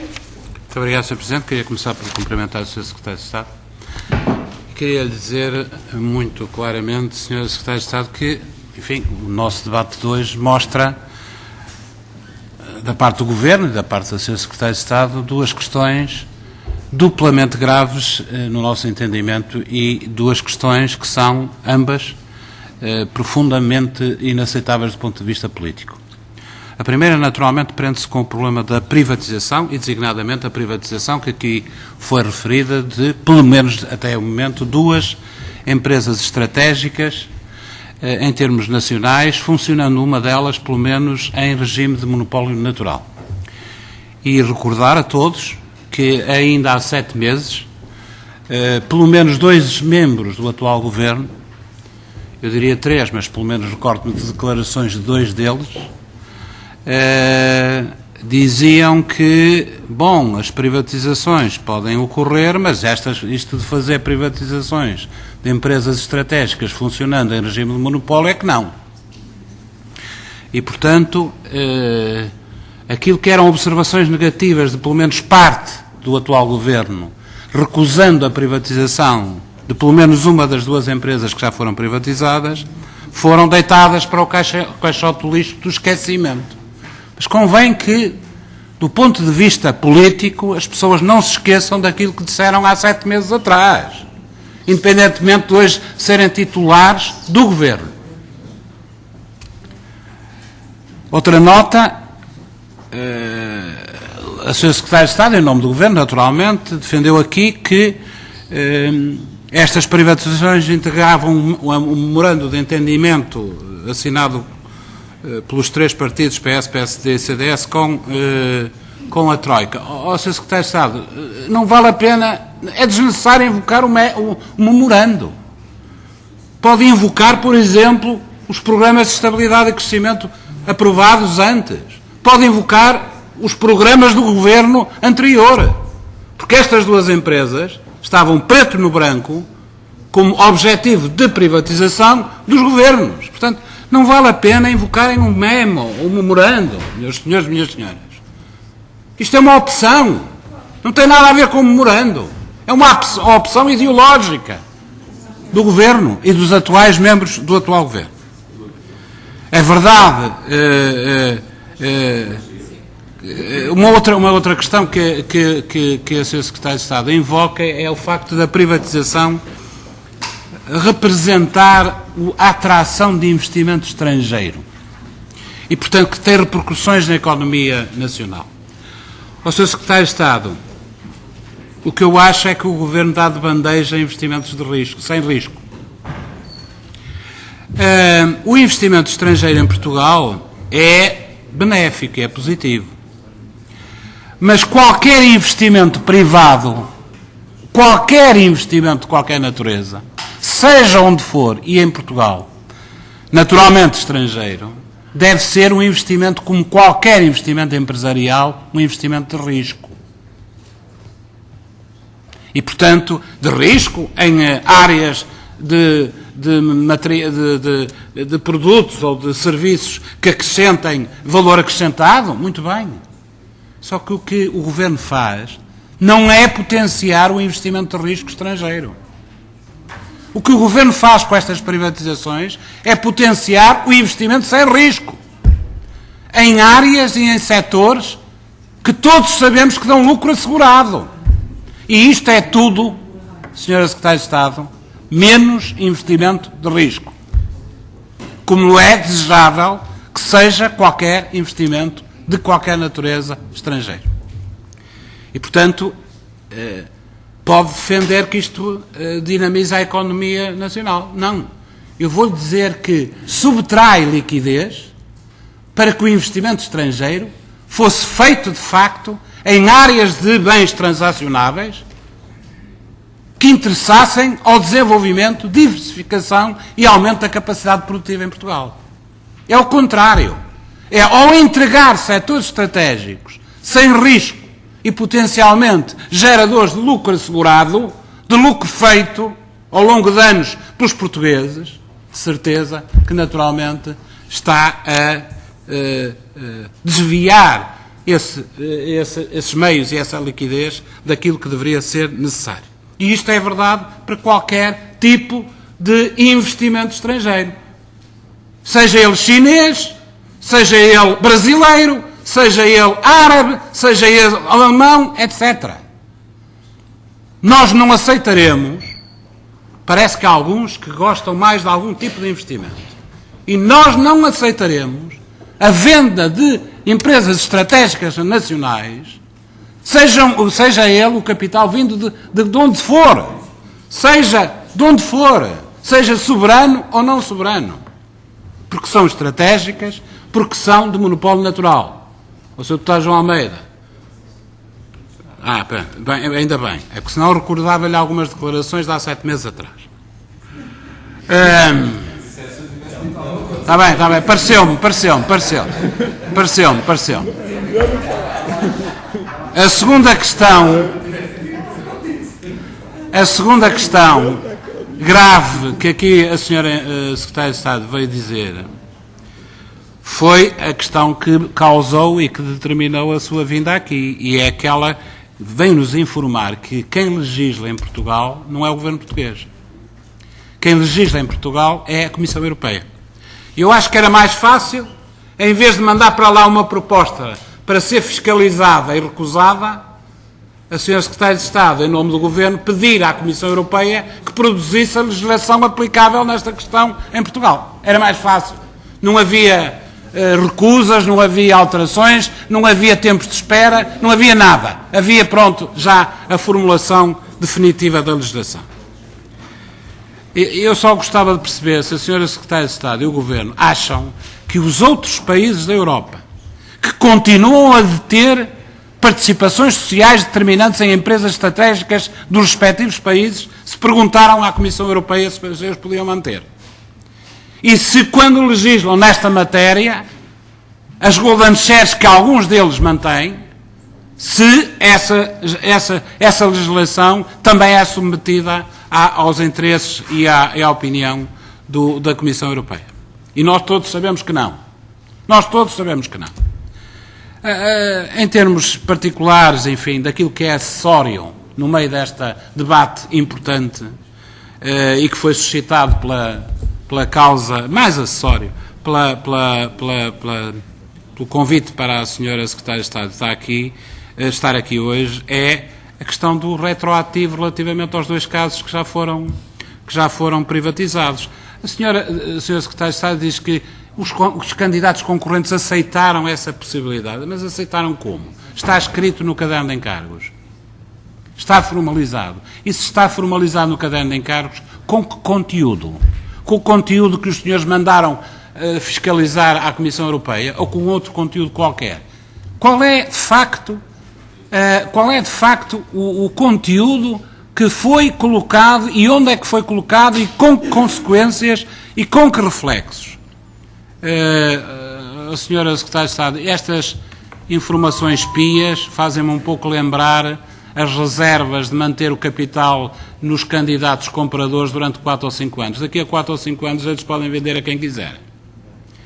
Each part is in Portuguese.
Muito obrigado, Sr. Presidente. Queria começar por cumprimentar o Sr. Secretário de Estado. Queria lhe dizer muito claramente, Sr. Secretário de Estado, que, enfim, o nosso debate de hoje mostra, da parte do Governo e da parte do Sr. Secretário de Estado, duas questões duplamente graves no nosso entendimento e duas questões que são, ambas, profundamente inaceitáveis do ponto de vista político. A primeira, naturalmente, prende-se com o problema da privatização e, designadamente, a privatização que aqui foi referida de, pelo menos até o momento, duas empresas estratégicas em termos nacionais, funcionando uma delas, pelo menos, em regime de monopólio natural. E recordar a todos que ainda há 7 meses, pelo menos 2 membros do atual Governo, eu diria 3, mas pelo menos recordo-me de declarações de 2 deles, diziam que, bom, as privatizações podem ocorrer, mas isto de fazer privatizações de empresas estratégicas funcionando em regime de monopólio é que não. E, portanto, aquilo que eram observações negativas de pelo menos parte do atual Governo, recusando a privatização de pelo menos uma das 2 empresas que já foram privatizadas, foram deitadas para o caixote do lixo do esquecimento. Mas convém que, do ponto de vista político, as pessoas não se esqueçam daquilo que disseram há 7 meses atrás, independentemente de hoje serem titulares do Governo. Outra nota, a Sra. Secretária de Estado, em nome do Governo, naturalmente, defendeu aqui que estas privatizações integravam um memorando de entendimento assinado pelos 3 partidos, PS, PSD e CDS, com a Troika. Sr. Secretário de Estado, não vale a pena, é desnecessário invocar o memorando. Pode invocar, por exemplo, os programas de estabilidade e crescimento aprovados antes. Pode invocar os programas do Governo anterior. Porque estas 2 empresas estavam preto no branco como objetivo de privatização dos governos. Portanto, não vale a pena invocarem um memo, um memorando, meus senhores e minhas senhoras. Isto é uma opção. Não tem nada a ver com o memorando. É uma opção ideológica do Governo e dos atuais membros do atual Governo. É verdade. Uma outra questão que a Sra. Secretária de Estado invoca é o facto da privatização representar a atração de investimento estrangeiro e, portanto, que tem repercussões na economia nacional. Ao Sr. Secretário de Estado, o que eu acho é que o Governo dá de bandeja a investimentos de risco, sem risco. O investimento estrangeiro em Portugal é benéfico, é positivo. Mas qualquer investimento privado, qualquer investimento de qualquer natureza, seja onde for, e em Portugal, naturalmente estrangeiro, deve ser um investimento como qualquer investimento empresarial, um investimento de risco. E, portanto, de risco em áreas de produtos ou de serviços que acrescentem valor acrescentado, muito bem. Só que o que o Governo faz não é potenciar o investimento de risco estrangeiro. O que o Governo faz com estas privatizações é potenciar o investimento sem risco em áreas e em setores que todos sabemos que dão lucro assegurado. E isto é tudo, Sra. Secretária de Estado, menos investimento de risco. Como é desejável que seja qualquer investimento de qualquer natureza estrangeiro. E, portanto, pode defender que isto dinamiza a economia nacional. Não. Eu vou-lhe dizer que subtrai liquidez para que o investimento estrangeiro fosse feito, de facto, em áreas de bens transacionáveis que interessassem ao desenvolvimento, diversificação e aumento da capacidade produtiva em Portugal. É o contrário. É ao entregar setores estratégicos sem risco e potencialmente geradores de lucro assegurado, de lucro feito ao longo de anos pelos portugueses, de certeza que naturalmente está a desviar esses meios e essa liquidez daquilo que deveria ser necessário. E isto é verdade para qualquer tipo de investimento estrangeiro. Seja ele chinês, seja ele brasileiro, seja ele árabe, seja ele alemão, etc. Nós não aceitaremos, parece que há alguns que gostam mais de algum tipo de investimento, e nós não aceitaremos a venda de empresas estratégicas nacionais, seja ele o capital vindo de onde for, seja de onde for, seja soberano ou não soberano, porque são estratégicas, porque são de monopólio natural. O Sr. Deputado João Almeida. Bem, ainda bem. É que senão recordava-lhe algumas declarações de há 7 meses atrás. Está bem. Pareceu-me. A segunda questão grave que aqui a senhora Secretária de Estado veio dizer foi a questão que causou e que determinou a sua vinda aqui, e é aquela que vem-nos informar que quem legisla em Portugal não é o governo português. Quem legisla em Portugal é a Comissão Europeia. Eu acho que era mais fácil, em vez de mandar para lá uma proposta para ser fiscalizada e recusada, a senhora Secretária de Estado, em nome do Governo, pedir à Comissão Europeia que produzisse a legislação aplicável nesta questão em Portugal. Era mais fácil. Não havia recusas, não havia alterações, não havia tempos de espera, não havia nada. Havia, pronto, já a formulação definitiva da legislação. Eu só gostava de perceber se a senhora Secretária de Estado e o Governo acham que os outros países da Europa, que continuam a deter participações sociais determinantes em empresas estratégicas dos respectivos países, se perguntaram à Comissão Europeia se eles podiam manter. E se, quando legislam nesta matéria, as golden shares que alguns deles mantêm, se essa legislação também é submetida aos interesses e à opinião da Comissão Europeia. E nós todos sabemos que não. Em termos particulares, enfim, daquilo que é acessório no meio deste debate importante e que foi suscitado pela causa mais acessório, pelo convite para a senhora Secretária de Estado estar aqui hoje, é a questão do retroativo relativamente aos 2 casos que já foram privatizados. A senhora Secretária de Estado diz que os candidatos concorrentes aceitaram essa possibilidade, mas aceitaram como? Está escrito no caderno de encargos. Está formalizado. E se está formalizado no caderno de encargos, com que conteúdo? Com o conteúdo que os senhores mandaram fiscalizar à Comissão Europeia ou com outro conteúdo qualquer? Qual é, de facto, o conteúdo que foi colocado e onde é que foi colocado e com que consequências e com que reflexos? A senhora Secretária de Estado, estas informações pias fazem-me um pouco lembrar as reservas de manter o capital nos candidatos compradores durante 4 ou 5 anos. Daqui a 4 ou 5 anos eles podem vender a quem quiser.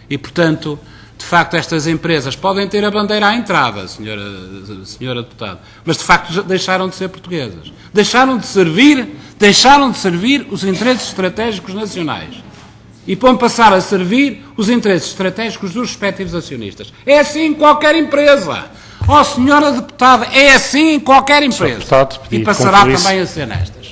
E, portanto, de facto, estas empresas podem ter a bandeira à entrada, senhora deputada, mas, de facto, deixaram de ser portuguesas. Deixaram de servir os interesses estratégicos nacionais. E vão passar a servir os interesses estratégicos dos respectivos acionistas. É assim em qualquer empresa. Senhora deputada, é assim em qualquer empresa. E passará também a ser nestas.